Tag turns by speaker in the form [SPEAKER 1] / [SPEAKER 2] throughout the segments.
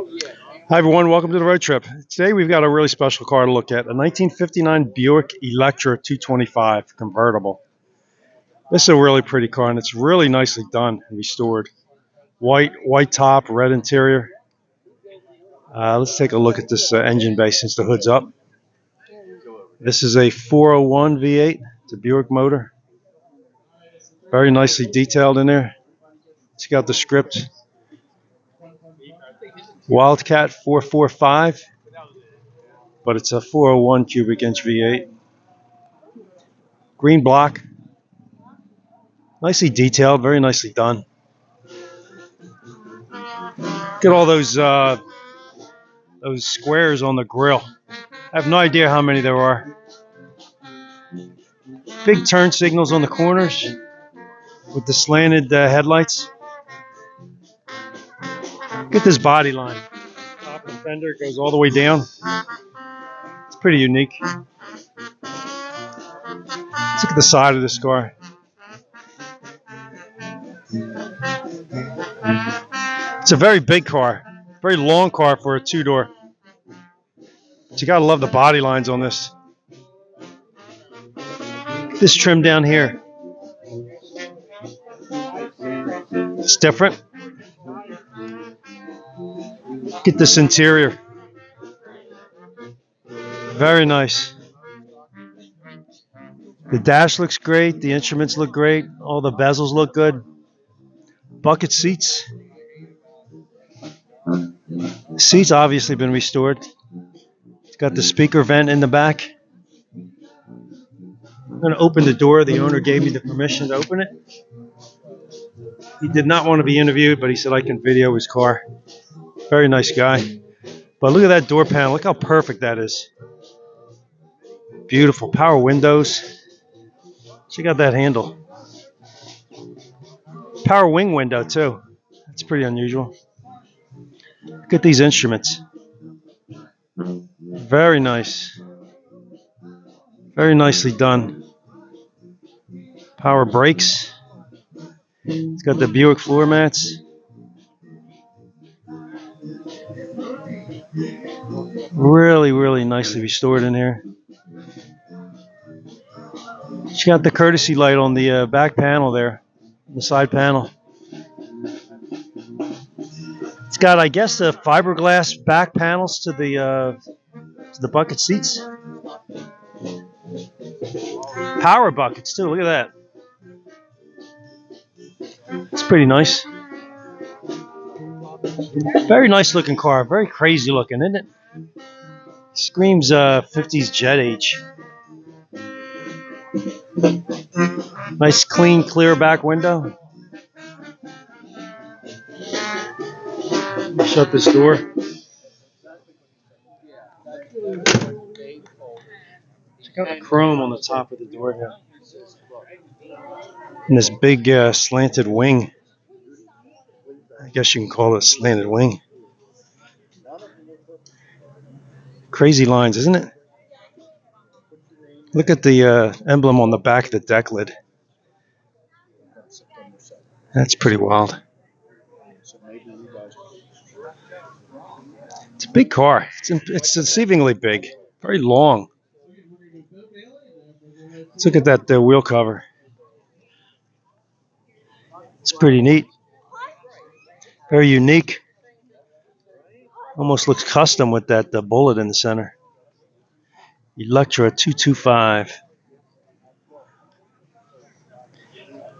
[SPEAKER 1] Hi everyone, welcome to the road trip. Today we've got a really special car to look at, a 1959 Buick Electra 225 convertible. This is a really pretty car and it's really nicely done and restored. White top, red interior. Let's take a look at this engine bay since the hood's up. This is a 401 V8, it's a Buick motor. Very nicely detailed in there. Check out the script. Wildcat 445, but it's a 401 cubic inch V8. Green block. Nicely detailed, very nicely done. Look at all those squares on the grill. I have no idea how many there are. Big turn signals on the corners with the slanted headlights. Look at this body line. Top and fender goes all the way down. It's pretty unique. Let's look at the side of this car. It's a very big car, very long car for a two-door. But you gotta love the body lines on this. This trim down here. It's different. Look at this interior. Very nice. The dash looks great. The instruments look great. All the bezels look good. Bucket seats. Seats obviously been restored. It's got the speaker vent in the back. I'm going to open the door. The owner gave me the permission to open it. He did not want to be interviewed, but he said I can video his car. Very nice guy. But look at that door panel. Look how perfect that is. Beautiful. Power windows. Check out that handle. Power wing window too. That's pretty unusual. Look at these instruments. Very nice. Very nicely done. Power brakes. It's got the Buick floor mats. Really, really nicely restored in here. She got the courtesy light on the back panel there, the side panel. It's got, I guess, the fiberglass back panels to the bucket seats. Power buckets too. Look at that. It's pretty nice. Very nice looking car. Very crazy looking, isn't it? Screams 50s jet age. Nice, clean, clear back window. Shut this door. Check out the chrome on the top of the door here. And this big slanted wing. I guess you can call it a slanted wing. Crazy lines, isn't it? Look at the emblem on the back of the deck lid. That's pretty wild. It's a big car. It's deceivingly big. Very long. Let's look at that wheel cover. It's pretty neat. Very unique. Almost looks custom with that bullet in the center. Electra 225.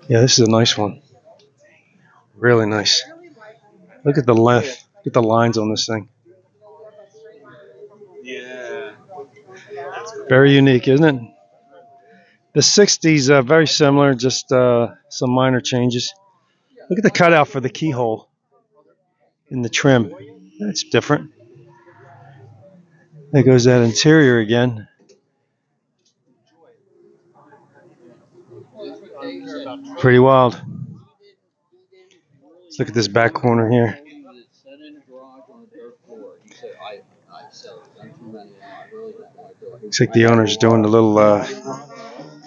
[SPEAKER 1] Yeah, this is a nice one. Really nice. Look at the length. Look at the lines on this thing. Very unique, isn't it? The 60s, very similar, just some minor changes. Look at the cutout for the keyhole in the trim. That's different. There goes that interior again. Pretty wild. Let's look at this back corner here. Looks like the owner's doing a little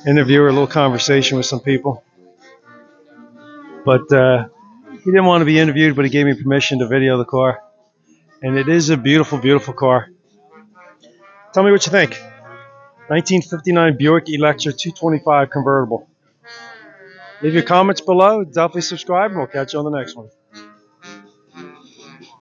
[SPEAKER 1] interview or a little conversation with some people. But he didn't want to be interviewed, but he gave me permission to video the car. And it is a beautiful, beautiful car. Tell me what you think. 1959 Buick Electra 225 convertible. Leave your comments below. Definitely subscribe, and we'll catch you on the next one.